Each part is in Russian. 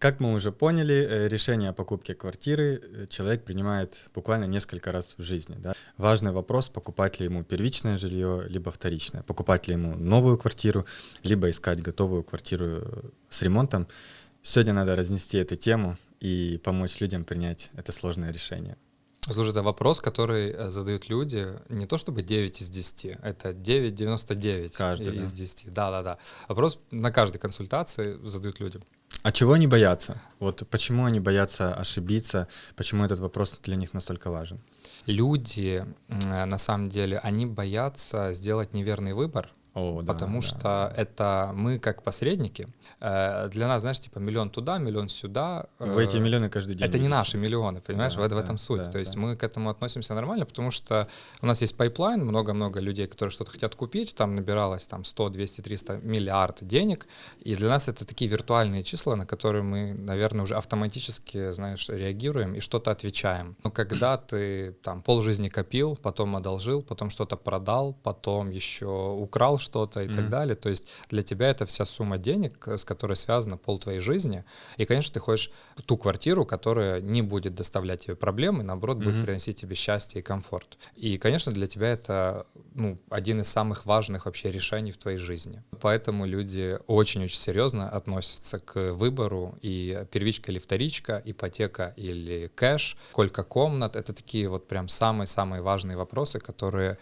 Как мы уже поняли, решение о покупке квартиры человек принимает буквально несколько раз в жизни. Да? Важный вопрос, покупать ли ему первичное жилье, либо вторичное. Покупать ли ему новую квартиру, либо искать готовую квартиру с ремонтом. Сегодня надо разнести эту тему и помочь людям принять это сложное решение. Слушай, это вопрос, который задают люди не то чтобы 9 из 10, это 9,99 Каждый, из да. 10. Да. Вопрос на каждой консультации задают людям. А чего они боятся? Вот почему они боятся ошибиться? Почему этот вопрос для них настолько важен? Люди, на самом деле, они боятся сделать неверный выбор, потому что это мы как посредники. Для нас, знаешь, типа миллион туда, миллион сюда. Вы эти миллионы каждый день Это не видите. наши миллионы, понимаешь? В этом суть. То есть мы к этому относимся нормально, потому что у нас есть пайплайн, много-много людей, которые что-то хотят купить, там набиралось там 100, 200, 300 миллиард денег, и для нас это такие виртуальные числа, на которые мы, наверное, уже автоматически, знаешь, реагируем и что-то отвечаем. Но когда ты там полжизни копил, потом одолжил, потом что-то продал, потом еще украл что-то и так далее, то есть для тебя это вся сумма денег, с которой связана пол твоей жизни, и, конечно, ты хочешь ту квартиру, которая не будет доставлять тебе проблемы, наоборот, будет приносить тебе счастье и комфорт. И, конечно, для тебя это один из самых важных вообще решений в твоей жизни. Поэтому люди очень-очень серьезно относятся к выбору, и первичка или вторичка, ипотека или кэш, сколько комнат, это такие вот прям самые-самые важные вопросы, которые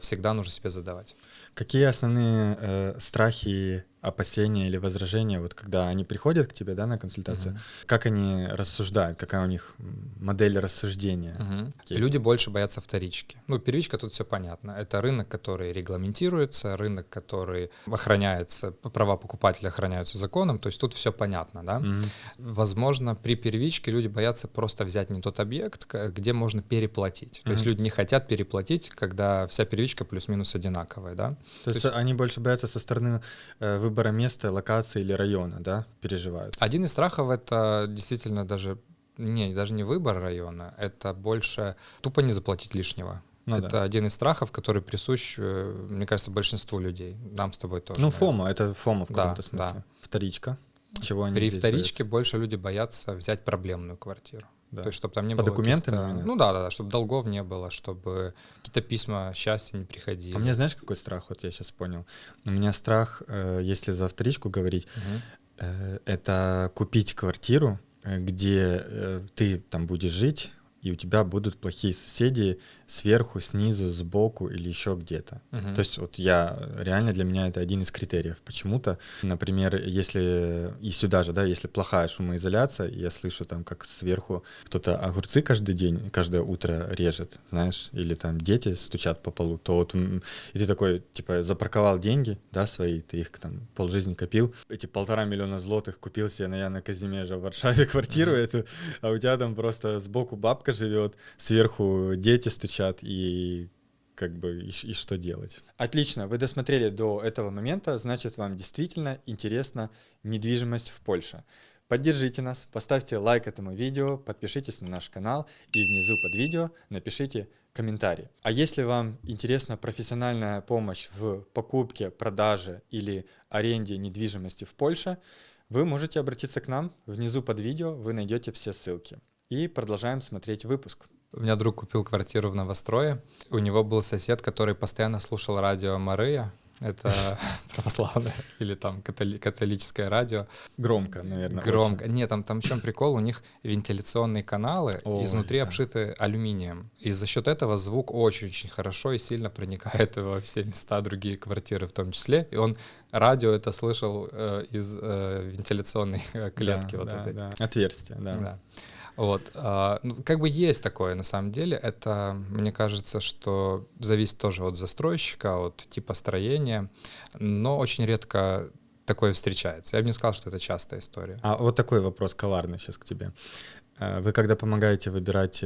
всегда нужно себе задавать. Какие основные страхи, опасения или возражения, вот когда они приходят к тебе, да, на консультацию, как они рассуждают, какая у них модель рассуждения? Люди больше боятся вторички. Первичка тут все понятно. Это рынок, который регламентируется, рынок, который охраняется, права покупателя охраняются законом, то есть тут все понятно, да? Возможно, при первичке люди боятся просто взять не тот объект, где можно переплатить. То есть люди не хотят переплатить, когда вся первичка плюс-минус одинаковая, да? То есть они больше боятся со стороны выбора места, локации или района, да, переживают? Один из страхов — это действительно даже не выбор района, это больше тупо не заплатить лишнего. Это один из страхов, который присущ, мне кажется, большинству людей. Нам с тобой тоже. ФОМО, это ФОМО в каком-то смысле. Да. Вторичка. Чего они При здесь вторичке боятся? Больше люди боятся взять проблемную квартиру. Да. То есть, чтобы там не по было документам именно? чтобы долгов не было, чтобы какие-то письма счастья не приходили. А у меня, знаешь, какой страх? Вот я сейчас понял. У меня страх, если за вторичку говорить, это купить квартиру, где ты там будешь жить, и у тебя будут плохие соседи сверху, снизу, сбоку или еще где-то. То есть вот реально для меня это один из критериев. Почему-то, например, если и сюда же, да, если плохая шумоизоляция, я слышу там, как сверху кто-то огурцы каждый день, каждое утро режет, знаешь, или там дети стучат по полу, то вот и ты такой, типа, запарковал деньги, да, свои, ты их там полжизни копил, эти 1,5 миллиона злотых купил себе на Яна Казимежа в Варшаве квартиру эту, а у тебя там просто сбоку бабка живет, сверху дети стучат, и как бы и что делать? Отлично, вы досмотрели до этого момента, значит, вам действительно интересна недвижимость в Польше. Поддержите нас, поставьте лайк этому видео, подпишитесь на наш канал и внизу под видео напишите комментарий. А если вам интересна профессиональная помощь в покупке, продаже или аренде недвижимости в Польше, вы можете обратиться к нам. Внизу под видео вы найдете все ссылки. И продолжаем смотреть выпуск. У меня друг купил квартиру в Новострое. У него был сосед, который постоянно слушал радио Мария. Это православное или там католическое радио. Громко, наверное. Громко. Нет, там в чем прикол? У них вентиляционные каналы изнутри обшиты алюминием. И за счет этого звук очень-очень хорошо и сильно проникает во все места, другие квартиры в том числе. И он радио это слышал из вентиляционной клетки этой. Да. Отверстие, да. Вот, как бы есть такое на самом деле, это, мне кажется, что зависит тоже от застройщика, от типа строения, но очень редко такое встречается. Я бы не сказал, что это частая история. А вот такой вопрос коварный сейчас к тебе. Вы когда помогаете выбирать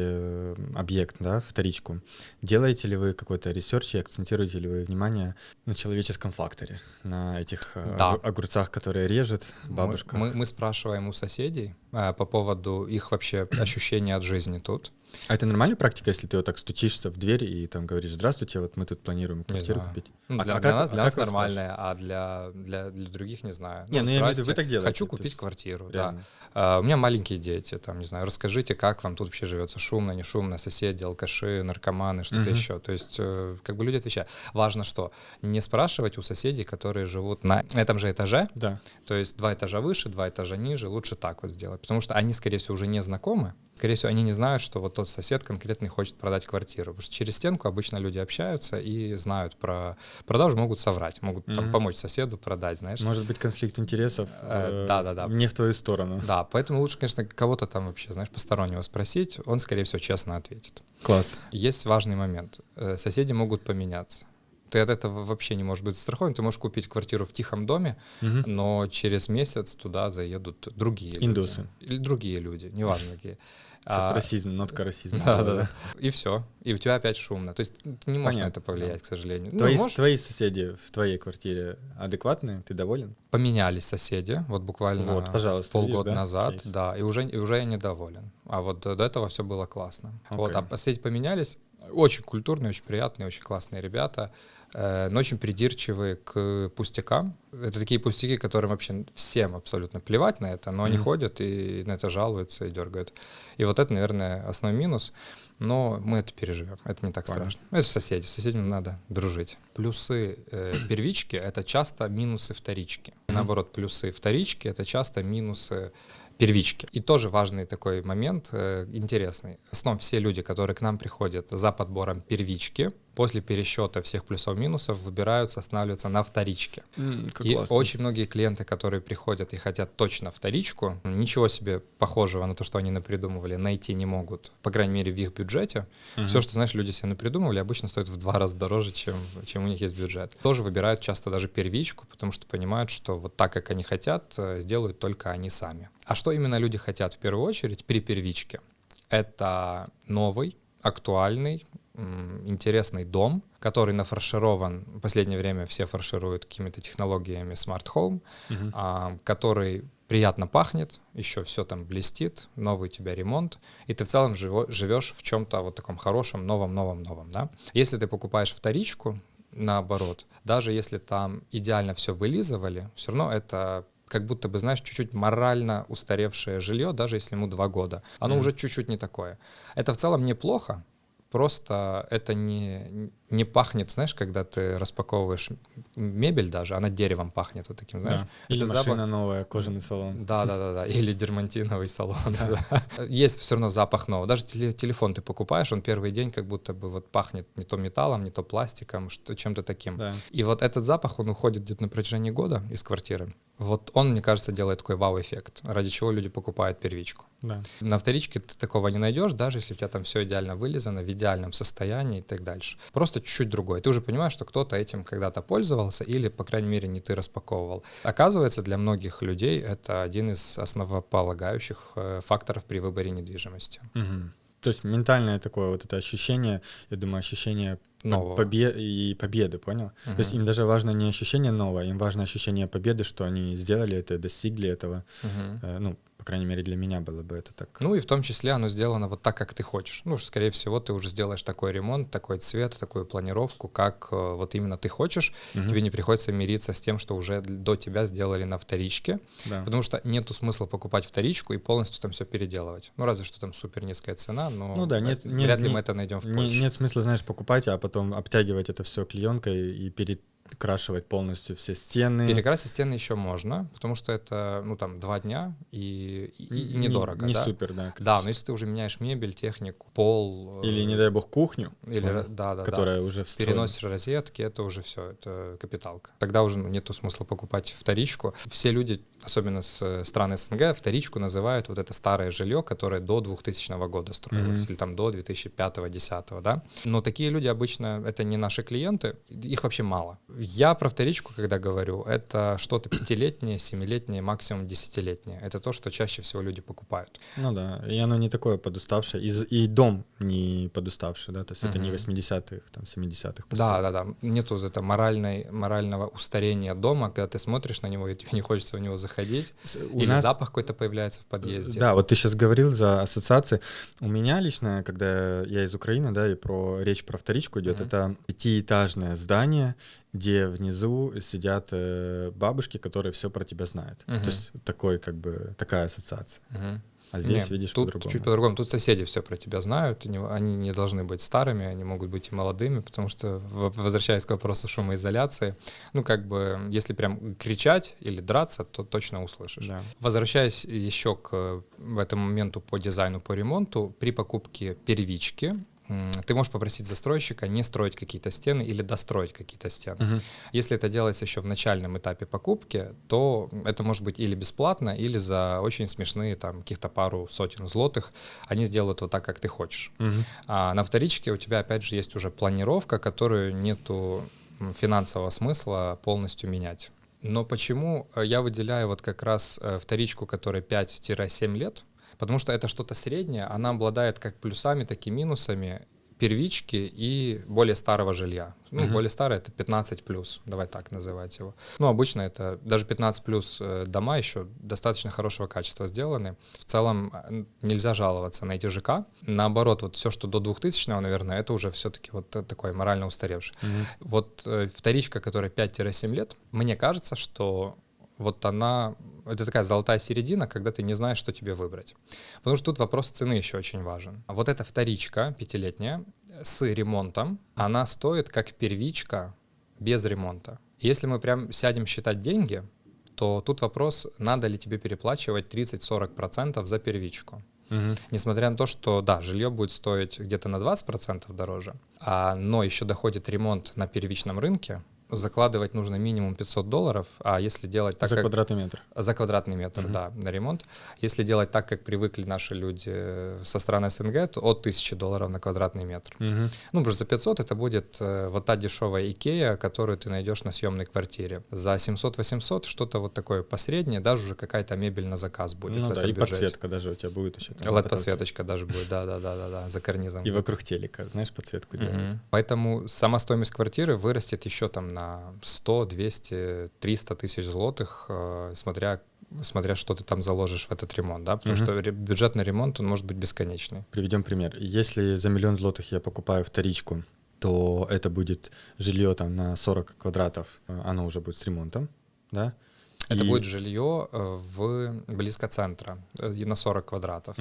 объект, да, вторичку, делаете ли вы какой-то ресерч и акцентируете ли вы внимание на человеческом факторе, на этих огурцах, которые режет бабушка? Мы спрашиваем у соседей по поводу их вообще ощущения от жизни тут. А это нормальная практика, если ты вот так стучишься в дверь и там говоришь: здравствуйте, вот мы тут планируем квартиру купить? Ну, для нас нормальная, а для других не знаю. Не, ну я имею в виду, вы так делаете. Хочу купить квартиру, да. У меня маленькие дети, там, не знаю, расскажите, как вам тут вообще живется, шумно, не шумно, соседи, алкаши, наркоманы, что-то еще. То есть, как бы люди отвечают. Важно что? Не спрашивать у соседей, которые живут на этом же этаже, да. То есть 2 этажа выше, 2 этажа ниже, лучше так вот сделать, потому что они, скорее всего, уже не знакомы. Скорее всего, они не знают, что вот тот сосед конкретный хочет продать квартиру. Потому что через стенку обычно люди общаются и знают про продажу, могут соврать, могут там помочь соседу продать, знаешь. Может быть, конфликт интересов да. не в твою сторону. Да, поэтому лучше, конечно, кого-то там вообще, знаешь, постороннего спросить, он, скорее всего, честно ответит. Класс. Есть важный момент. Соседи могут поменяться. Ты от этого вообще не можешь быть застрахован. Ты можешь купить квартиру в тихом доме, но через месяц туда заедут другие индусы. Люди. Или другие люди, неважно какие. Сейчас расизм, нотка расизма. Да. И все. И у тебя опять шумно. То есть ты не можешь на это повлиять, к сожалению. Твои соседи в твоей квартире адекватные? Ты доволен? Поменялись соседи, вот буквально полгода назад, кейс. Да, и уже я недоволен. А вот до этого все было классно. Вот, а соседи поменялись. Очень культурные, очень приятные, очень классные ребята, но очень придирчивые к пустякам. Это такие пустяки, которым вообще всем абсолютно плевать на это, но они ходят и на это жалуются и дергают. И вот это, наверное, основной минус. Но мы это переживем, это не так страшно. Это соседи, с соседями надо дружить. Плюсы первички — это часто минусы вторички. И наоборот, плюсы вторички — это часто минусы первички. И тоже важный такой момент, интересный. В основном все люди, которые к нам приходят за подбором первички, после пересчета всех плюсов-минусов выбираются, останавливаются на вторичке. И классно. очень многие клиенты, которые приходят и хотят точно вторичку, ничего себе похожего на то, что они напридумывали, найти не могут, по крайней мере, в их бюджете. Все, что, знаешь, люди себе напридумывали, обычно стоит в 2 раза дороже, чем у них есть бюджет. Тоже выбирают часто даже первичку, потому что понимают, что вот так, как они хотят, сделают только они сами. А что именно люди хотят в первую очередь при первичке? Это новый, актуальный, интересный дом, который нафарширован, в последнее время все фаршируют какими-то технологиями Smart Home, который приятно пахнет, еще все там блестит, новый у тебя ремонт, и ты в целом живешь в чем-то вот таком хорошем, новом, да? Если ты покупаешь вторичку, наоборот, даже если там идеально все вылизывали, все равно это как будто бы, знаешь, чуть-чуть морально устаревшее жилье, даже если ему 2 года. Оно уже чуть-чуть не такое. Это в целом неплохо, просто это не пахнет, знаешь, когда ты распаковываешь мебель даже, она деревом пахнет вот таким, знаешь. Да. Или машина новая, кожаный салон. Да. Или дермантиновый салон. Есть все равно запах нового. Даже телефон ты покупаешь, он первый день как будто бы вот пахнет не то металлом, не то пластиком, чем-то таким. Да. И вот этот запах, он уходит где-то на протяжении года из квартиры. Вот он, мне кажется, делает такой вау-эффект, ради чего люди покупают первичку. Да. На вторичке ты такого не найдешь, даже если у тебя там все идеально вылизано, в идеальном состоянии и так дальше. Просто чуть-чуть другой. Ты уже понимаешь, что кто-то этим когда-то пользовался или, по крайней мере, не ты распаковывал. Оказывается, для многих людей это один из основополагающих факторов при выборе недвижимости. Угу. То есть ментальное такое вот это ощущение, я думаю, ощущение победы, понял? То есть им даже важно не ощущение нового, им важно ощущение победы, что они сделали это, достигли этого. По крайней мере, для меня было бы это так. Ну и в том числе оно сделано вот так, как ты хочешь. Ну, скорее всего, ты уже сделаешь такой ремонт, такой цвет, такую планировку, как вот именно ты хочешь. Тебе не приходится мириться с тем, что уже до тебя сделали на вторичке. Да. Потому что нету смысла покупать вторичку и полностью там все переделывать. Ну, разве что там супер низкая цена, но вряд ли мы это найдем в Польше. Нет смысла, знаешь, покупать, а потом обтягивать это все клеенкой и перекрашивать полностью все стены. Перекрасить стены еще можно, потому что это, 2 дня и недорого. Не супер, да. Да, но если ты уже меняешь мебель, технику, пол... Или, не дай бог, кухню, которая уже встроена. Переносишь розетки, это уже все, это капиталка. Тогда уже нету смысла покупать вторичку. Все люди, особенно с стран СНГ, вторичку называют вот это старое жилье, которое до 2000 года строилось, или там до 2005-2010, да. Но такие люди обычно, это не наши клиенты, их вообще мало. Я про вторичку, когда говорю, это что-то 5-летнее, 7-летнее, максимум 10-летнее. Это то, что чаще всего люди покупают. Ну да, и оно не такое подуставшее, и дом не подуставший, да, то есть это не 80-х, там, 70-х. Да, нету это морального устарения дома, когда ты смотришь на него, и тебе не хочется в него заходить, или запах какой-то появляется в подъезде. Да, вот ты сейчас говорил за ассоциации. У меня лично, когда я из Украины, да, и речь про вторичку идет, это 5-этажное здание, где внизу сидят бабушки, которые все про тебя знают. То есть такая ассоциация. А здесь, видишь, тут по-другому. Чуть по-другому. Тут соседи все про тебя знают, они не должны быть старыми, они могут быть и молодыми, потому что, возвращаясь к вопросу шумоизоляции, если прям кричать или драться, то точно услышишь. Да. Возвращаясь еще к этому моменту по дизайну, по ремонту, при покупке первички, ты можешь попросить застройщика не строить какие-то стены или достроить какие-то стены. Если это делается еще в начальном этапе покупки, то это может быть или бесплатно, или за очень смешные там каких-то пару сотен злотых они сделают вот так, как ты хочешь. А на вторичке у тебя опять же есть уже планировка, которую нету финансового смысла полностью менять. Но почему я выделяю вот как раз вторичку, которой 5-7 лет? Потому что это что-то среднее, она обладает как плюсами, так и минусами первички и более старого жилья. Более старое — это 15+, давай так называть его. Обычно это даже 15+ дома еще достаточно хорошего качества сделаны. В целом нельзя жаловаться на эти ЖК. Наоборот, вот все, что до 2000-го, наверное, это уже все-таки вот такой морально устаревший. Вот вторичка, которая 5-7 лет, мне кажется, что вот это такая золотая середина, когда ты не знаешь, что тебе выбрать. Потому что тут вопрос цены еще очень важен. Вот эта вторичка 5-летняя с ремонтом, она стоит как первичка без ремонта. Если мы прям сядем считать деньги, то тут вопрос, надо ли тебе переплачивать 30-40% за первичку. Несмотря на то, что, да, жилье будет стоить где-то на 20% дороже, но еще доходит ремонт на первичном рынке, закладывать нужно минимум $500, а если делать так, за квадратный метр. За квадратный метр, да, на ремонт. Если делать так, как привыкли наши люди со стран СНГ, то от $1000 на квадратный метр. Потому что за 500 это будет вот та дешевая Икея, которую ты найдешь на съемной квартире. За 700-800 что-то вот такое посреднее, даже уже какая-то мебель на заказ будет. Ну да, и подсветка даже у тебя будет еще. LED-подсветочка даже будет, да, за карнизом. И вокруг телека, знаешь, подсветку делают. Поэтому сама стоимость квартиры вырастет еще там на 100, 200, 300 тысяч злотых, смотря что ты там заложишь в этот ремонт, да, потому что бюджет на ремонт, он может быть бесконечный. Приведем пример. Если за 1 000 000 злотых я покупаю вторичку, то это будет жилье там на 40 квадратов, оно уже будет с ремонтом, да? Это будет жилье близко центра, на 40 квадратов.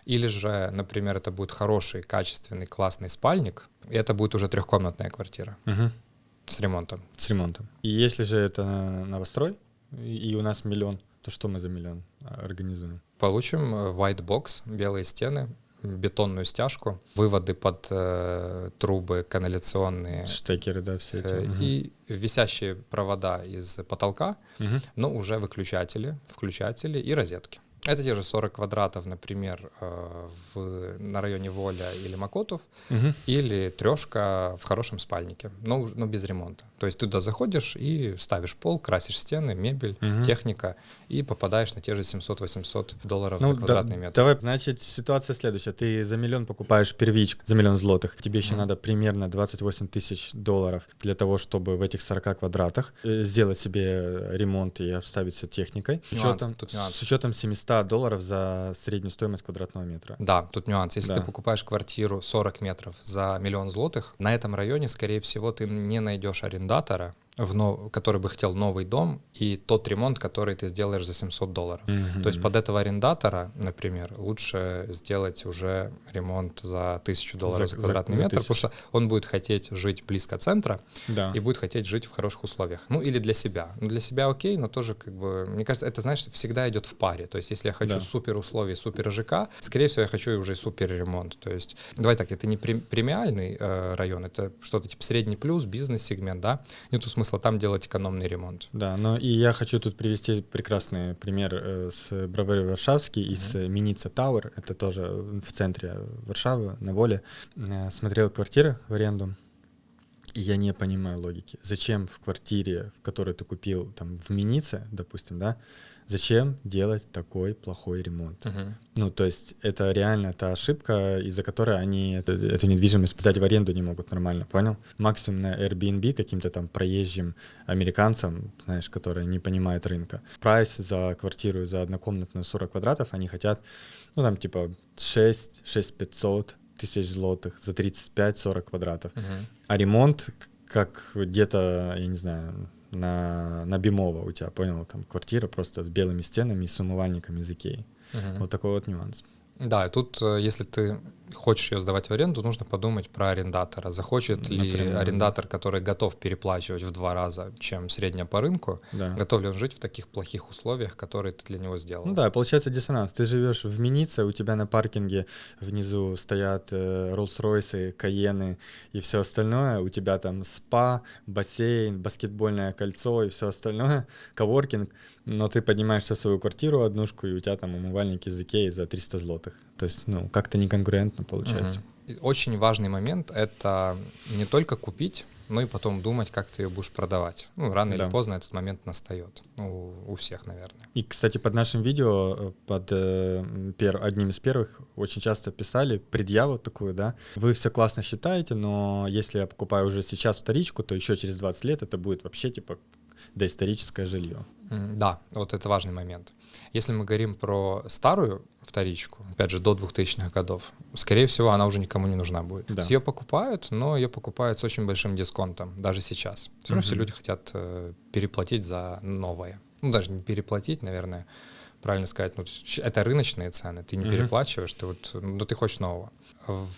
Или же, например, это будет хороший, качественный, классный спальник, и это будет уже 3-комнатная квартира. С ремонтом. С ремонтом. И если же это новострой, и у нас 1 000 000, то что мы за 1 000 000 организуем? Получим white box, белые стены, бетонную стяжку, выводы под трубы канализационные. Штекеры, да, все эти. И висящие провода из потолка, но уже включатели и розетки. Это те же 40 квадратов, например, на районе Воля или Макотов, или трешка в хорошем спальнике, но без ремонта. То есть ты туда заходишь и ставишь пол, красишь стены, мебель, техника, и попадаешь на те же $700-800 за квадратный метр. Давай, значит, ситуация следующая. Ты за 1 000 000 покупаешь первичку, за 1 000 000 злотых. Тебе еще надо примерно $28 000 для того, чтобы в этих 40 квадратах сделать себе ремонт и обставить все техникой. С учетом $700 за среднюю стоимость квадратного метра. Да, тут нюанс. Если ты покупаешь квартиру 40 метров за 1 000 000 злотых, на этом районе, скорее всего, ты не найдешь арендатора, который бы хотел новый дом и тот ремонт, который ты сделаешь за $700. То есть под этого арендатора, например, лучше сделать уже ремонт за $1000 за квадратный метр, потому что он будет хотеть жить близко центра и будет хотеть жить в хороших условиях. Или для себя. Для себя окей, но тоже мне кажется, это, знаешь, всегда идет в паре. То есть если я хочу супер условий, супер ЖК, скорее всего, я хочу уже супер ремонт. То есть, давай так, это не премиальный район, это что-то типа средний плюс, бизнес-сегмент, да? Нету смысла там делать экономный ремонт. Да, но и я хочу тут привести прекрасный пример с Бровари Варшавский и с Миница Тауэр, это тоже в центре Варшавы, на Воле. Смотрел квартиры в аренду, И я не понимаю логики. Зачем в квартире, в которой ты купил, там, в Минице, допустим, да, зачем делать такой плохой ремонт? Ну, то есть это реально та ошибка, из-за которой они эту недвижимость сдать в аренду не могут нормально, понял? Максимум на Airbnb каким-то там проезжим американцам, знаешь, которые не понимают рынка. Прайс за квартиру, за однокомнатную 40 квадратов, они хотят, ну, там, типа, 6-500 тысяч злотых за 35-40 квадратов. А ремонт как где-то, я не знаю, на Бимово у тебя, понял, там квартира просто с белыми стенами и с умывальниками из Икеи. Вот такой вот нюанс. Да, и тут, если ты хочешь ее сдавать в аренду, нужно подумать про арендатора. Захочет ли арендатор, который готов переплачивать в 2 раза, чем средняя по рынку, готов ли он жить в таких плохих условиях, которые ты для него сделал? Ну да, получается диссонанс. Ты живешь в Минице, у тебя на паркинге внизу стоят Роллс-Ройсы, Каены и все остальное. У тебя там спа, бассейн, баскетбольное кольцо и все остальное, коворкинг. Но ты поднимаешься в свою квартиру, однушку, и у тебя там умывальник из Икеи за 300 злотых. То есть, ну, как-то неконкурентно получается. Очень важный момент — это не только купить, но и потом думать, как ты ее будешь продавать. Ну, рано или поздно этот момент настает. У всех, наверное. И, кстати, под нашим видео, под одним из первых, очень часто писали предъяву такую, да. Вы все классно считаете, но если я покупаю уже сейчас вторичку, то еще через 20 лет это будет вообще, типа, доисторическое жилье. Да, вот это важный момент. Если мы говорим про старую вторичку, опять же, до 2000-х годов, скорее всего, она уже никому не нужна будет. Да. Ее покупают, но ее покупают с очень большим дисконтом, даже сейчас. Все равно все люди хотят переплатить за новое. Ну, даже не переплатить, наверное, правильно сказать, ну, это рыночные цены, ты не переплачиваешь, ты хочешь нового.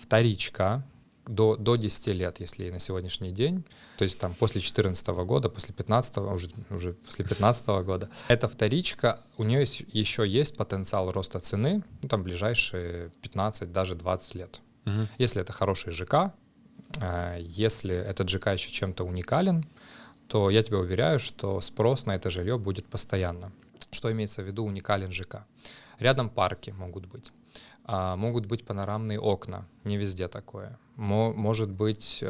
Вторичка до 10 лет, если на сегодняшний день, то есть там после 2014 года, после 2015, уже после 2015 года, эта вторичка, у нее еще есть потенциал роста цены, ну, там ближайшие 15, даже 20 лет. Если это хороший ЖК, если этот ЖК еще чем-то уникален, то я тебе уверяю, что спрос на это жилье будет постоянно. Что имеется в виду уникален ЖК? Рядом парки могут быть панорамные окна, не везде такое. Может быть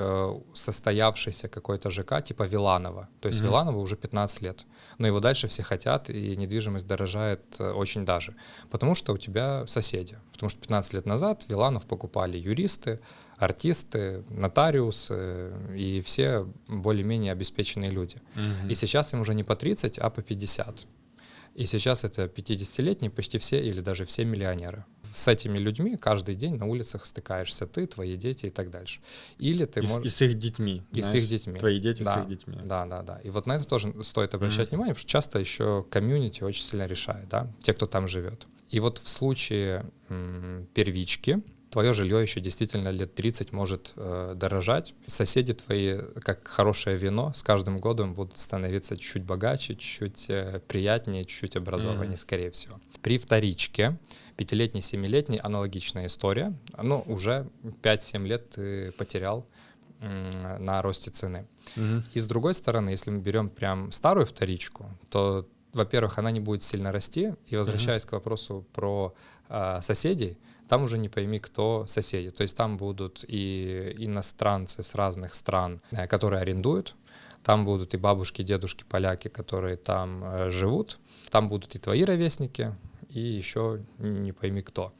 состоявшийся какой-то ЖК типа Виланова. То есть Виланова уже 15 лет, но его дальше все хотят, и недвижимость дорожает очень даже. Потому что у тебя соседи. Потому что 15 лет назад Виланов покупали юристы, артисты, нотариусы и все более-менее обеспеченные люди. И сейчас им уже не по 30, а по 50. И сейчас это 50-летние почти все или даже все миллионеры. С этими людьми каждый день на улицах стыкаешься ты, твои дети и так дальше. Или ты можешь... И с их детьми. И с их детьми. Твои дети с их детьми. Да. И вот на это тоже стоит обращать внимание, потому что часто еще комьюнити очень сильно решает, да, те, кто там живет. И вот в случае первички твое жилье еще действительно лет 30 может дорожать. Соседи твои, как хорошее вино, с каждым годом будут становиться чуть богаче, чуть приятнее, чуть образованнее, скорее всего. При вторичке 5-летний, 7-летний аналогичная история. Ну, уже 5-7 лет ты потерял на росте цены. И с другой стороны, если мы берем прям старую вторичку, то, во-первых, она не будет сильно расти. И возвращаясь к вопросу про соседей, там уже не пойми, кто соседи. То есть там будут и иностранцы с разных стран, которые арендуют. Там будут и бабушки, дедушки, поляки, которые там живут. Там будут и твои ровесники, и еще не пойми кто.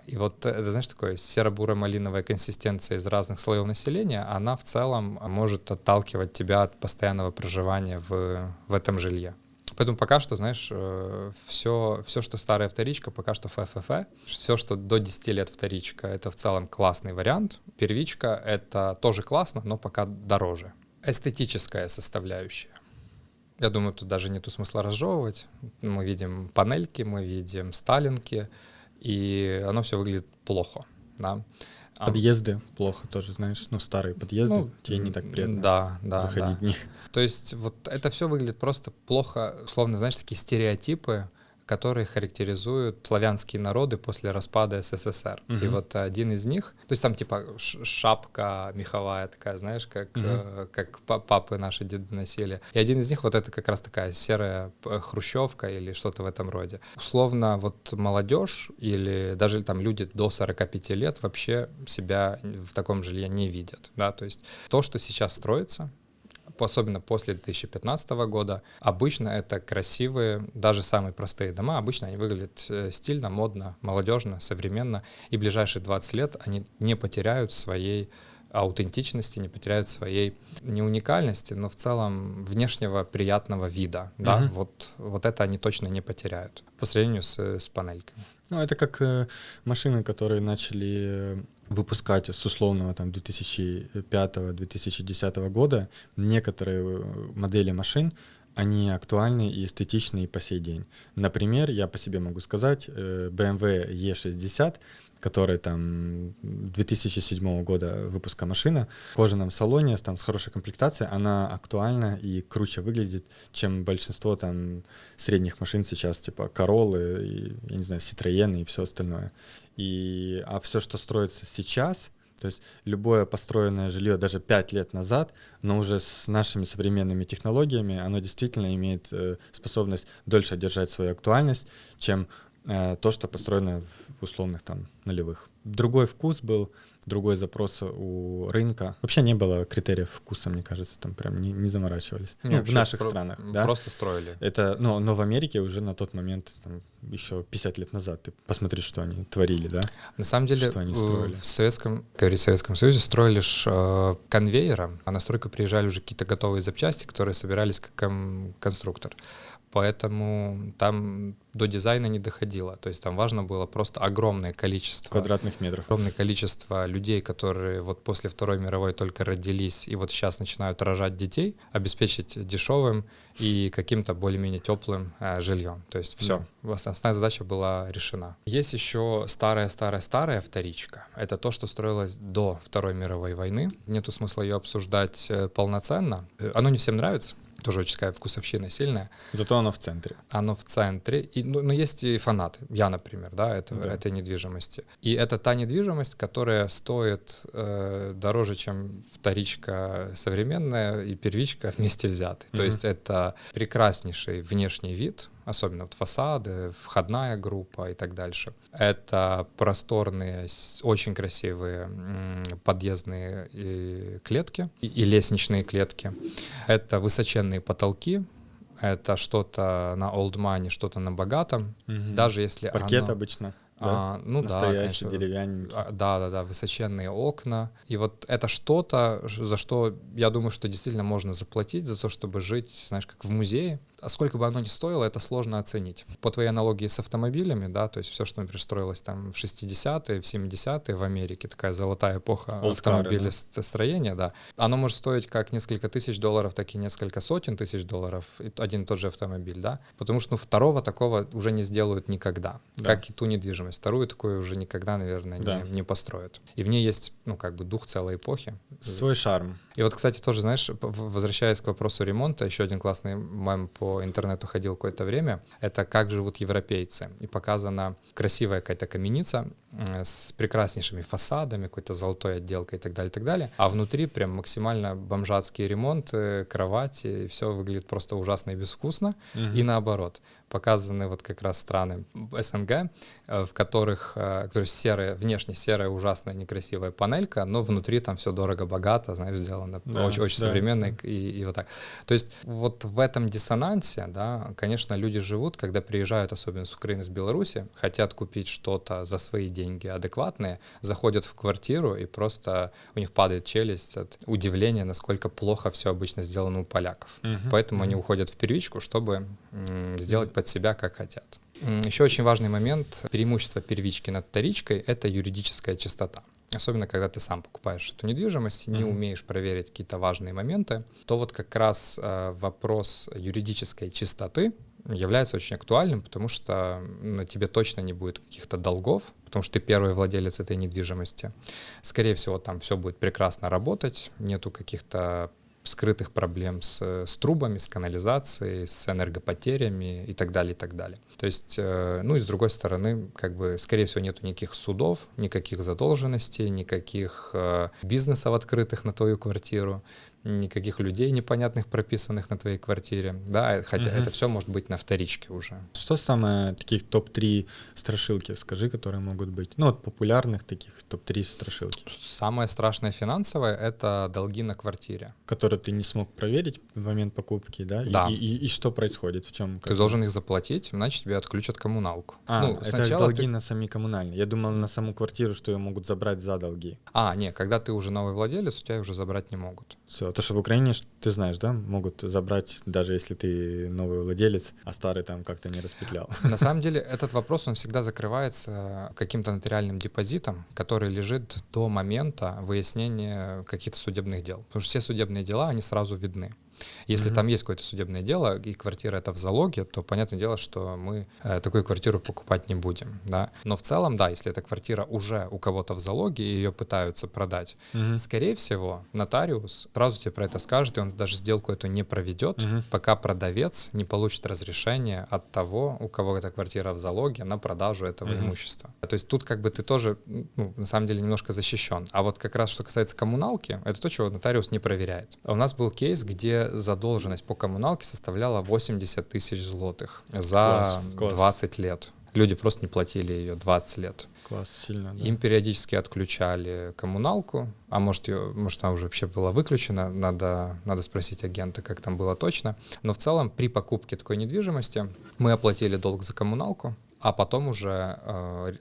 И вот это, знаешь, такое серо-буро-малиновая консистенция из разных слоев населения, она в целом может отталкивать тебя от постоянного проживания в этом жилье. Поэтому пока что, знаешь, все, что старая вторичка, пока что ФФФ. Все, что до 10 лет вторичка, это в целом классный вариант. Первичка — это тоже классно, но пока дороже. Эстетическая составляющая. Я думаю, тут даже нету смысла разжевывать. Мы видим панельки, мы видим сталинки, и оно все выглядит плохо. Да? Подъезды плохо тоже, знаешь, старые подъезды, тебе не так приятно заходить в них. То есть вот это все выглядит просто плохо, условно, знаешь, такие стереотипы, которые характеризуют славянские народы после распада СССР. И вот один из них, то есть там типа шапка меховая такая, знаешь, как папы наши деды носили. И один из них вот это как раз такая серая хрущевка или что-то в этом роде. Условно вот молодежь или даже там люди до 45 лет вообще себя в таком жилье не видят, да, то есть то, что сейчас строится, особенно после 2015 года, обычно это красивые, даже самые простые дома, обычно они выглядят стильно, модно, молодежно, современно, и ближайшие 20 лет они не потеряют своей аутентичности, не потеряют своей не уникальности, но в целом внешнего приятного вида, да, вот это они точно не потеряют по сравнению с панельками. Ну, это как машины, которые начали выпускать с условного там 2005-2010 года. Некоторые модели машин, они актуальны и эстетичны и по сей день. Например, я по себе могу сказать, BMW E60, которая там 2007 года выпуска машина, в кожаном салоне, там, с хорошей комплектацией, она актуальна и круче выглядит, чем большинство там средних машин сейчас, типа Короллы, и, я не знаю, Citroёn и все остальное. А все, что строится сейчас, то есть любое построенное жилье даже 5 лет назад, но уже с нашими современными технологиями, оно действительно имеет способность дольше держать свою актуальность, чем то, что построено в условных там нулевых. Другой вкус был, другой запрос у рынка. Вообще не было критериев вкуса, мне кажется, там прям не заморачивались. В наших странах, да. Просто строили. Это, но в Америке уже на тот момент, там, еще 50 лет назад, ты посмотри, что они творили, да? На самом деле в Советском Союзе строили конвейером, а на стройку приезжали уже какие-то готовые запчасти, которые собирались как конструктор. Поэтому там до дизайна не доходило. То есть там важно было просто огромное количество квадратных метров. Огромное количество людей, которые вот после Второй мировой только родились и вот сейчас начинают рожать детей, обеспечить дешевым и каким-то более-менее теплым жильем. То есть все. Основная задача была решена. Есть еще старая вторичка. Это то, что строилось до Второй мировой войны. Нету смысла ее обсуждать полноценно. Оно не всем нравится. Тоже очень такая вкусовщина сильная. Зато оно в центре. Оно в центре. Но есть и фанаты. Я, например, да, этой недвижимости. И это та недвижимость, которая стоит дороже, чем вторичка современная и первичка вместе взятые. То есть это прекраснейший внешний вид, особенно вот фасады, входная группа и так дальше. Это просторные, очень красивые подъездные клетки и лестничные клетки. Это высоченные потолки. Это что-то на old money, что-то на богатом. Даже если паркет обычно. Да? Настоящий, конечно, деревянненький. Да, высоченные окна. И вот это что-то, за что, я думаю, что действительно можно заплатить, за то, чтобы жить, знаешь, как в музее. А сколько бы оно ни стоило, это сложно оценить. По твоей аналогии с автомобилями, да, то есть все, что, например, строилось там в 60-е, в 70-е в Америке, такая золотая эпоха автомобилестроения, да, оно может стоить как несколько тысяч долларов, так и несколько сотен тысяч долларов, один и тот же автомобиль, да, потому что второго такого уже не сделают никогда, как и ту недвижимость. Вторую такую уже никогда, наверное, не построят. И в ней есть, как бы дух целой эпохи. Свой шарм. И вот, кстати, тоже, знаешь, возвращаясь к вопросу ремонта, еще один классный мем по интернету ходил какое-то время, это «Как живут европейцы». И показана красивая какая-то каменица с прекраснейшими фасадами, какой-то золотой отделкой и так далее, и так далее. А внутри прям максимально бомжатские ремонты, кровати, и все выглядит просто ужасно и безвкусно. И наоборот. Показаны вот как раз страны СНГ, в которых серая, внешне серая, ужасная, некрасивая панелька, но внутри там все дорого-богато, знаешь, сделано очень современно и вот так. То есть вот в этом диссонансе, да, конечно, люди живут, когда приезжают, особенно с Украины, с Беларуси, хотят купить что-то за свои деньги адекватные, заходят в квартиру и просто у них падает челюсть от удивления, насколько плохо все обычно сделано у поляков. Поэтому они уходят в первичку, чтобы сделать под себя как хотят. Еще очень важный момент, преимущество первички над вторичкой — это юридическая чистота. Особенно, когда ты сам покупаешь эту недвижимость, не умеешь проверить какие-то важные моменты, то вот как раз вопрос юридической чистоты является очень актуальным, потому что на тебе точно не будет каких-то долгов, потому что ты первый владелец этой недвижимости. Скорее всего, там все будет прекрасно работать, нету каких-то скрытых проблем с трубами, с канализацией, с энергопотерями и так далее, и так далее. То есть, ну и с другой стороны, как бы, скорее всего, нету никаких судов, никаких задолженностей, никаких бизнесов открытых на твою квартиру, никаких людей непонятных прописанных на твоей квартире, да, хотя это все может быть на вторичке уже. Что самое таких топ-3 страшилки, скажи, которые могут быть? Ну, от популярных таких топ-3 страшилки. Самое страшное финансовое — это долги на квартире. Которые ты не смог проверить в момент покупки, да? Да. И что происходит? В чем? Ты должен их заплатить, иначе тебе отключат коммуналку. Ну, это долги на сами коммунальные. Я думал на саму квартиру, что ее могут забрать за долги. Нет, когда ты уже новый владелец, у тебя уже забрать не могут. Все, то, что в Украине, ты знаешь, да, могут забрать, даже если ты новый владелец, а старый там как-то не распетлял. На самом деле этот вопрос, он всегда закрывается каким-то нотариальным депозитом, который лежит до момента выяснения каких-то судебных дел. Потому что все судебные дела, они сразу видны. Если там есть какое-то судебное дело, и квартира это в залоге, то понятное дело, что мы такую квартиру покупать не будем, да. Но в целом, да, если эта квартира уже у кого-то в залоге, и ее пытаются продать, скорее всего, нотариус сразу тебе про это скажет, и он даже сделку эту не проведет, пока продавец не получит разрешение от того, у кого эта квартира в залоге, на продажу этого имущества. То есть тут как бы ты тоже, ну, на самом деле, немножко защищен. А вот как раз, что касается коммуналки, это то, чего нотариус не проверяет. У нас был кейс, где задолженность по коммуналке составляла 80 тысяч злотых за 20 лет. Люди просто не платили ее 20 лет. Класс, сильно, да. Им периодически отключали коммуналку, а может она уже вообще была выключена, надо спросить агента, как там было точно. Но в целом при покупке такой недвижимости мы оплатили долг за коммуналку, а потом уже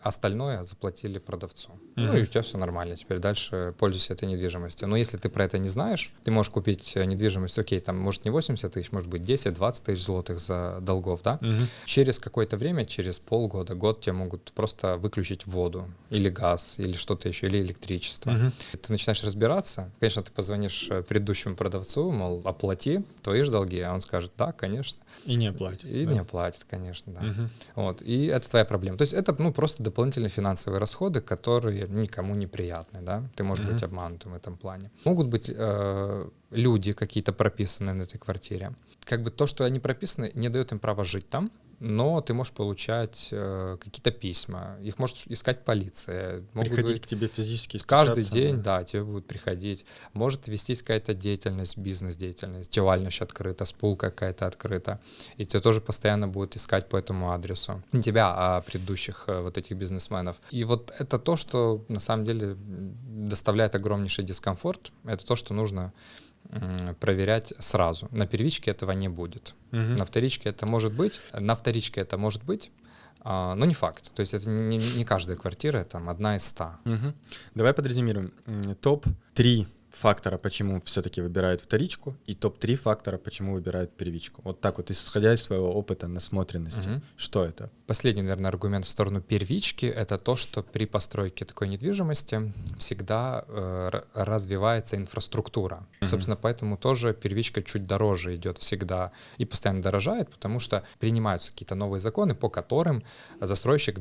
остальное заплатили продавцу. Ну и у тебя все нормально, теперь дальше пользуйся этой недвижимостью. Но если ты про это не знаешь, ты можешь купить недвижимость, окей, там может не 80 тысяч, может быть 10-20 тысяч злотых за долгов, да? Через какое-то время, через полгода, год тебе могут просто выключить воду или газ, или что-то еще, или электричество. Ты начинаешь разбираться, конечно, ты позвонишь предыдущему продавцу, мол, оплати твои же долги, а он скажет, да, конечно. И не оплатит. И не оплатит, конечно, да. Вот, и это твоя проблема. То есть это, ну, просто дополнительные финансовые расходы, которые никому не приятны, да. Ты можешь быть обманутым в этом плане. Могут быть люди какие-то прописанные на этой квартире. Как бы то, что они прописаны, не дает им права жить там, но ты можешь получать какие-то письма, их может искать полиция. Приходить к тебе физически, каждый день, да, тебе будут приходить. Может вестись какая-то деятельность, бизнес-деятельность, діяльність открыта, спулка какая-то открыта, и тебя тоже постоянно будут искать по этому адресу. Не тебя, а предыдущих вот этих бизнесменов. И вот это то, что на самом деле доставляет огромнейший дискомфорт, это то, что нужно проверять сразу. На первичке этого не будет. На вторичке это может быть, но не факт. То есть это не каждая квартира, там одна из 100. Давай подрезюмируем. Топ-3 фактора, почему все-таки выбирают вторичку, и топ-3 фактора, почему выбирают первичку. Вот так вот, исходя из своего опыта насмотренности. Что это? Последний, наверное, аргумент в сторону первички — это то, что при постройке такой недвижимости всегда развивается инфраструктура. Собственно, поэтому тоже первичка чуть дороже идет всегда и постоянно дорожает, потому что принимаются какие-то новые законы, по которым застройщик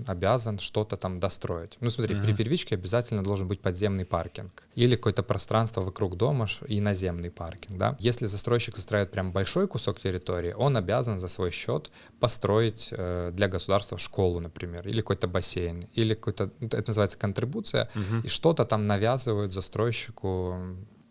обязан что-то там достроить. Ну смотри, при первичке обязательно должен быть подземный паркинг или какое-то пространство вокруг дома и наземный паркинг. Да? Если застройщик застраивает прям большой кусок территории, он обязан за свой счет построить для государства школу, например, или какой-то бассейн, или какой-то, это называется контрибуция, и что-то там навязывают застройщику,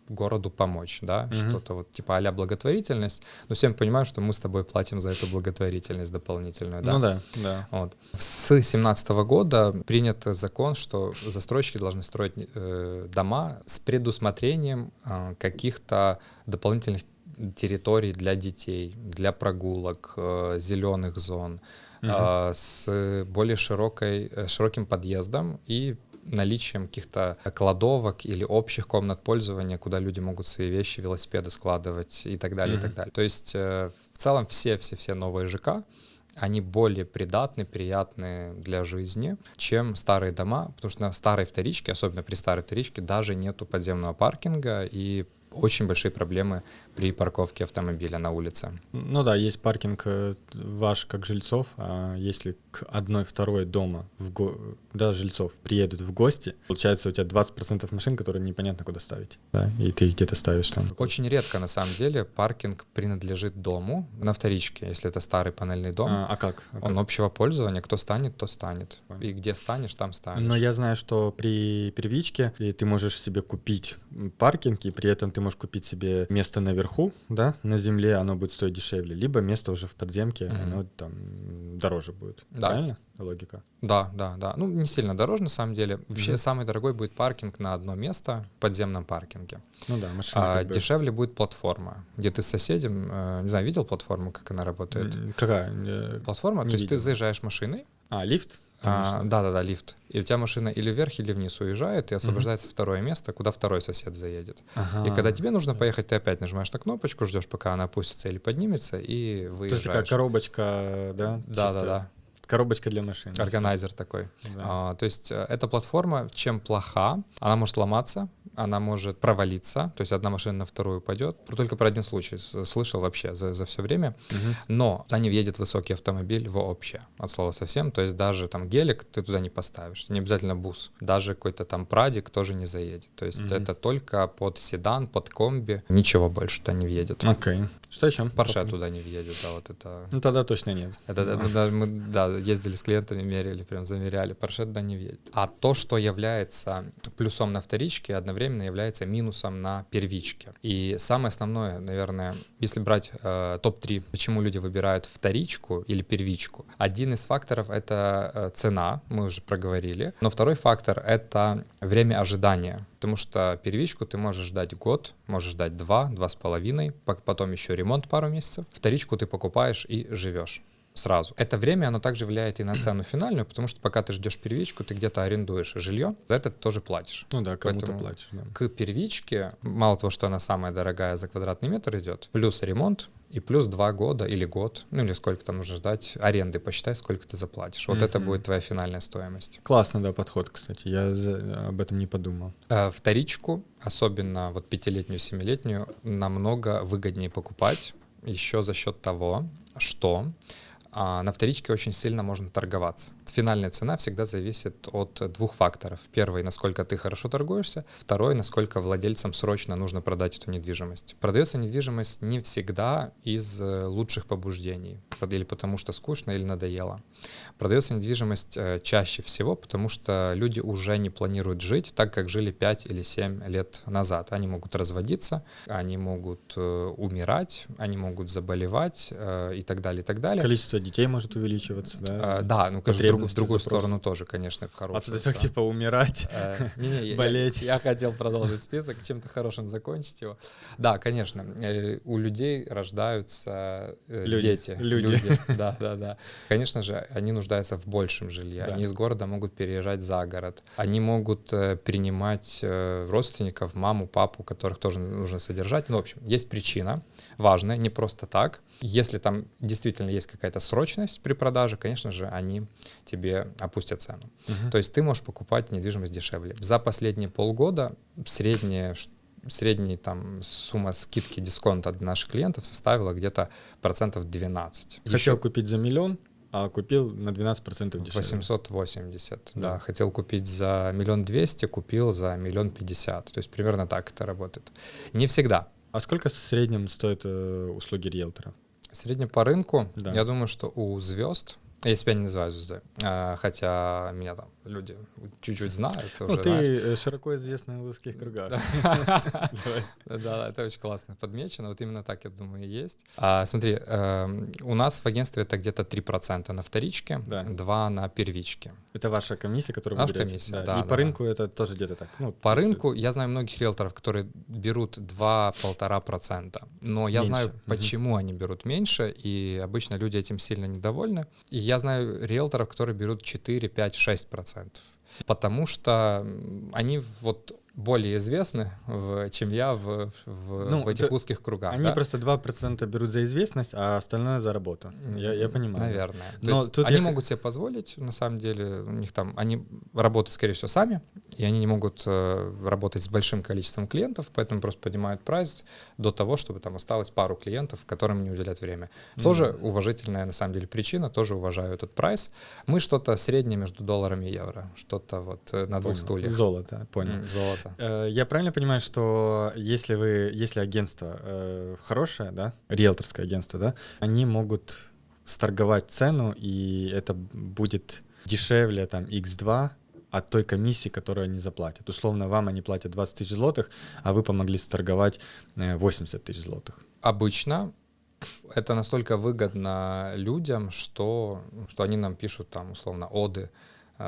городу помочь, да, что-то вот типа а-ля благотворительность, но все мы понимаем, что мы с тобой платим за эту благотворительность дополнительную, да? Ну да. Вот. С 2017 года принят закон, что застройщики должны строить дома с предусмотрением каких-то дополнительных территорий для детей, для прогулок, зеленых зон, с более широким подъездом и наличием каких-то кладовок или общих комнат пользования, куда люди могут свои вещи, велосипеды складывать и так далее, и так далее. То есть в целом все новые ЖК, они более придатны, приятны для жизни, чем старые дома, потому что на старой вторичке, особенно при старой вторичке, даже нету подземного паркинга и очень большие проблемы при парковке автомобиля на улице. Ну да, есть паркинг ваш как жильцов, а если к одной-второй дома, жильцов приедут в гости, получается, у тебя 20% машин, которые непонятно куда ставить, да, и ты их где-то ставишь там. Очень редко, на самом деле, паркинг принадлежит дому на вторичке, если это старый панельный дом. А как? Он общего пользования, кто станет, то станет. И где станешь, там станешь. Но я знаю, что при первичке ты можешь себе купить паркинг, и при этом ты можешь купить себе место наверху, да, на земле, оно будет стоить дешевле, либо место уже в подземке, оно там дороже будет. Да. Правильно? Логика. Да. Ну, не сильно дороже, на самом деле. Вообще, самый дорогой будет паркинг на одно место в подземном паркинге. Ну да, машина дешевле будет платформа, где ты с соседем, не знаю, видел платформу, как она работает? Какая? Платформа, то есть ты заезжаешь машиной. Лифт? Да, лифт. И у тебя машина или вверх, или вниз уезжает, и освобождается второе место, куда второй сосед заедет. И когда тебе нужно поехать, ты опять нажимаешь на кнопочку, ждешь, пока она опустится или поднимется, и выезжаешь. То есть такая коробочка, да? Да. Коробочка для машин. Органайзер такой. Да. То есть эта платформа чем плоха? Она может ломаться, она может провалиться, то есть одна машина на вторую упадет. Только про один случай слышал вообще за все время. Но туда не въедет высокий автомобиль вообще, от слова совсем. То есть даже там гелик ты туда не поставишь, не обязательно бус. Даже какой-то там прадик тоже не заедет. То есть это только под седан, под комби, ничего больше туда не въедет. Окей. Что еще? Порше туда не въедет, да, вот это... Ну тогда точно нет. Мы ездили с клиентами, мерили, прям замеряли, Порше туда не въедет. А то, что является плюсом на вторичке, одновременно является минусом на первичке. И самое основное, наверное, если брать топ-3, почему люди выбирают вторичку или первичку, один из факторов — это цена, мы уже проговорили, но второй фактор — это время ожидания. Потому что первичку ты можешь ждать год, можешь ждать 2-2,5, потом еще ремонт пару месяцев. Вторичку ты покупаешь и живешь сразу. Это время, оно также влияет и на цену финальную, потому что пока ты ждешь первичку, ты где-то арендуешь жилье, за это ты тоже платишь. Ну да, кому-то платишь. Да. К первичке, мало того, что она самая дорогая за квадратный метр идет, плюс ремонт, и плюс 2 года или год, ну или сколько там нужно ждать, аренды посчитай, сколько ты заплатишь. Вот это будет твоя финальная стоимость. Классный, да, подход, кстати, я об этом не подумал. Вторичку, особенно вот 5-летнюю, 7-летнюю, намного выгоднее покупать, еще за счет того, что на вторичке очень сильно можно торговаться. Финальная цена всегда зависит от 2 факторов. Первый, насколько ты хорошо торгуешься. Второй, насколько владельцам срочно нужно продать эту недвижимость. Продается недвижимость не всегда из лучших побуждений. Или потому что скучно, или надоело. Продается недвижимость чаще всего, потому что люди уже не планируют жить так, как жили 5 или 7 лет назад. Они могут разводиться, они могут умирать, они могут заболевать и так далее, и так далее. Количество детей может увеличиваться, да? Да, ну, конечно, в другую сторону тоже, конечно, в хорошую. А ты так типа умирать, болеть. Я хотел продолжить список, чем-то хорошим закончить его. Да, конечно, у людей рождаются дети. Люди. Да. Конечно же, они нуждаются в большем жилье. Да. Они из города могут переезжать за город. Они могут принимать родственников, маму, папу, которых тоже нужно содержать. Ну, в общем, есть причина важная, не просто так. Если там действительно есть какая-то срочность при продаже, конечно же, они тебе опустят цену. То есть ты можешь покупать недвижимость дешевле. За последние полгода средняя там сумма скидки, дисконта от наших клиентов составила где-то 12%. Хотел купить за 1 миллион, а купил на 12% дешевле. 880, да. Хотел купить за 1 200 000, купил за 1 050 000. То есть примерно так это работает. Не всегда. А сколько в среднем стоят услуги риэлтора? В среднем по рынку, я думаю, что у звезд, я себя не называю звездой, хотя меня там люди чуть-чуть знают. Ну, ты широко известный в узких кругах. Да, это очень классно подмечено. Вот именно так, я думаю, и есть. Смотри, у нас в агентстве это где-то 3% на вторичке, 2% на первичке. Это ваша комиссия, которую вы берете? Наша комиссия, да. И по рынку это тоже где-то так? По рынку я знаю многих риэлторов, которые берут 2-1,5%. Но я знаю, почему они берут меньше, и обычно люди этим сильно недовольны. И я знаю риэлторов, которые берут 4, 5, 6%. Потому что они вот более известны, чем я в этих узких кругах. Они да? просто 2% берут за известность, а остальное за работу. Я понимаю. Наверное. Да. То есть они могут себе позволить, на самом деле, у них там, они работают, скорее всего, сами, и они не могут работать с большим количеством клиентов, поэтому просто поднимают прайс до того, чтобы там осталось пару клиентов, которым не уделять время. Тоже уважительная, на самом деле, причина, тоже уважаю этот прайс. Мы что-то среднее между долларами и евро, что-то вот на двух стульях. Золото, понял. Золото. Я правильно понимаю, что если агентство хорошее, да, риэлторское агентство, да, они могут сторговать цену, и это будет дешевле там x2 от той комиссии, которую они заплатят. Условно, вам они платят 20 тысяч злотых, а вы помогли сторговать 80 тысяч злотых. Обычно это настолько выгодно людям, что они нам пишут там условно оды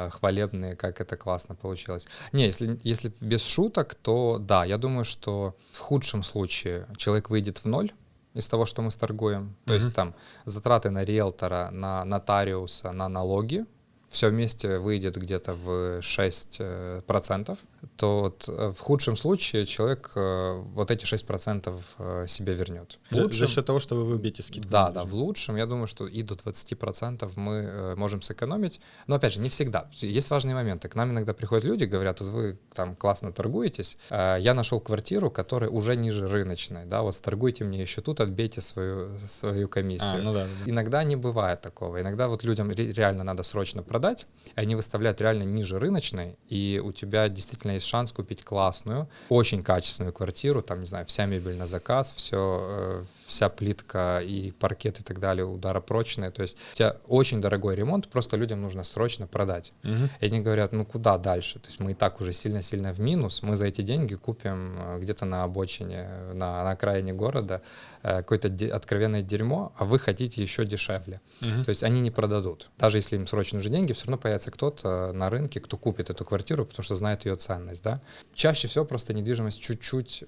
хвалебные, как это классно получилось. Не, если без шуток, то да, я думаю, что в худшем случае человек выйдет в ноль из того, что мы сторгуем. То есть там затраты на риэлтора, на нотариуса, на налоги, все вместе выйдет где-то в 6%, то вот в худшем случае человек вот эти 6% себе вернет. За счет того, что вы выбьете скидку. Да, в лучшем, я думаю, что и до 20% мы можем сэкономить. Но опять же, не всегда. Есть важные моменты. К нам иногда приходят люди, говорят, вот вы там классно торгуетесь, я нашел квартиру, которая уже ниже рыночной, да, вот сторгуйте мне еще тут, отбейте свою комиссию. Да. Иногда не бывает такого. Иногда вот людям реально надо срочно продать, они выставляют реально ниже рыночной, и у тебя действительно есть шанс купить классную, очень качественную квартиру, там, не знаю, вся мебель на заказ, вся плитка и паркет и так далее ударопрочные, то есть у тебя очень дорогой ремонт, просто людям нужно срочно продать. И они говорят, ну куда дальше? То есть мы и так уже сильно-сильно в минус, мы за эти деньги купим где-то на обочине, на окраине города какое-то откровенное дерьмо, а вы хотите еще дешевле. То есть они не продадут. Даже если им срочно нужны деньги, все равно появится кто-то на рынке, кто купит эту квартиру, потому что знает ее ценность, да. Чаще всего просто недвижимость чуть-чуть,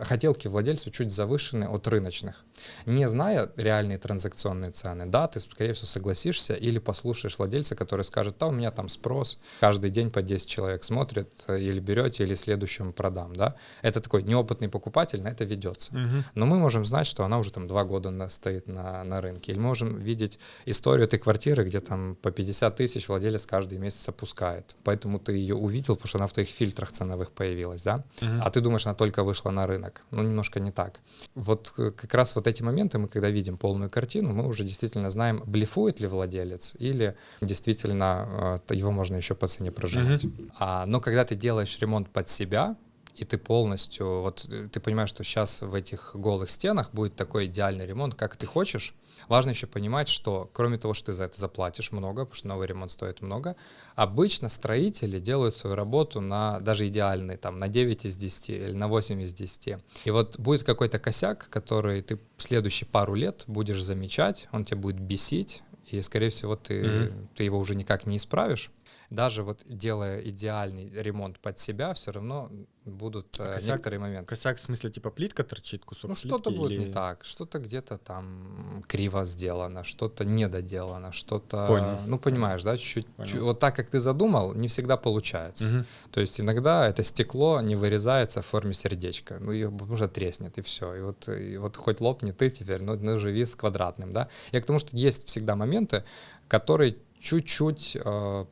хотелки владельцев чуть завышены от рыночных. Не зная реальные транзакционные цены, да, ты, скорее всего, согласишься или послушаешь владельца, который скажет, да, у меня там спрос, каждый день по 10 человек смотрит, или берете, или следующему продам, да. Это такой неопытный покупатель, на это ведется. Но мы можем знать, что она уже там 2 года стоит на рынке, или можем видеть историю этой квартиры, где там по 50 тысяч владелец каждый месяц опускает. Поэтому ты ее увидел, потому что она в твоих фильтрах ценовых появилась, да? А ты думаешь, она только вышла на рынок. Ну, немножко не так. Вот как раз вот эти моменты, мы когда видим полную картину, мы уже действительно знаем, блефует ли владелец или действительно его можно еще по цене прожимать. Но когда ты делаешь ремонт под себя, и ты полностью, вот ты понимаешь, что сейчас в этих голых стенах будет такой идеальный ремонт, как ты хочешь. Важно еще понимать, что кроме того, что ты за это заплатишь много, потому что новый ремонт стоит много, обычно строители делают свою работу на даже идеальный, там, на 9 из 10 или на 8 из 10. И вот будет какой-то косяк, который ты следующие пару лет будешь замечать, он тебя будет бесить, и, скорее всего, ты его уже никак не исправишь. Даже вот делая идеальный ремонт под себя, все равно будут некоторые моменты. Косяк в смысле типа плитка торчит, кусок плитки? Что-то будет не так, что-то где-то там криво сделано, что-то недоделано, что-то... Понял. Ну, понимаешь, да, чуть-чуть. Вот так, как ты задумал, не всегда получается. То есть иногда это стекло не вырезается в форме сердечка, ну, ее уже треснет, и все. И вот хоть лопни ты теперь, ну живи с квадратным, да. Я к тому, что есть всегда моменты, которые чуть-чуть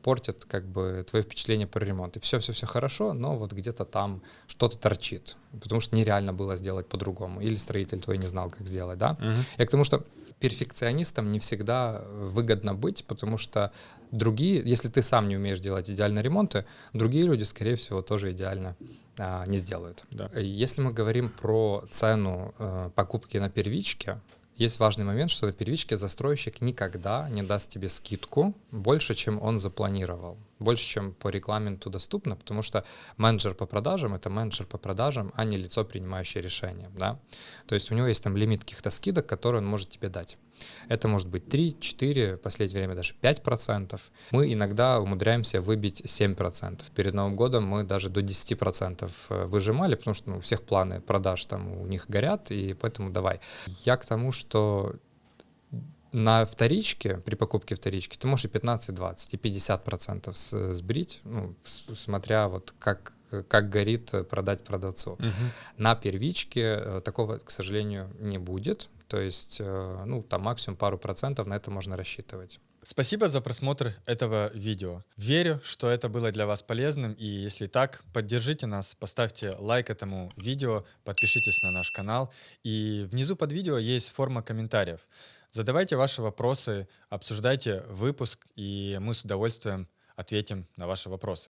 портят как бы твое впечатление про ремонт. И все хорошо, но вот где-то там что-то торчит, потому что нереально было сделать по-другому. Или строитель твой не знал, как сделать, да? Я к тому, что перфекционистам не всегда выгодно быть, потому что другие, если ты сам не умеешь делать идеальные ремонты, другие люди, скорее всего, тоже идеально не сделают. Да. Если мы говорим про цену покупки на первичке, есть важный момент, что на первичке застройщик никогда не даст тебе скидку больше, чем он запланировал, больше, чем по регламенту доступно, потому что менеджер по продажам — это менеджер по продажам, а не лицо, принимающее решение. Да? То есть у него есть там лимит каких-то скидок, которые он может тебе дать. Это может быть 3, 4, в последнее время даже 5%. Мы иногда умудряемся выбить 7%. Перед Новым годом мы даже до 10% выжимали, потому что у всех планы продаж там у них горят, и поэтому давай. Я к тому, что на вторичке, при покупке вторички, ты можешь и 15, 20, и 50% сбрить, ну, смотря вот как как горит продать продавцу. На первичке такого, к сожалению, не будет. То есть, ну, там максимум пару процентов на это можно рассчитывать. Спасибо за просмотр этого видео. Верю, что это было для вас полезным, и если так, поддержите нас, поставьте лайк этому видео, подпишитесь на наш канал, и внизу под видео есть форма комментариев. Задавайте ваши вопросы, обсуждайте выпуск, и мы с удовольствием ответим на ваши вопросы.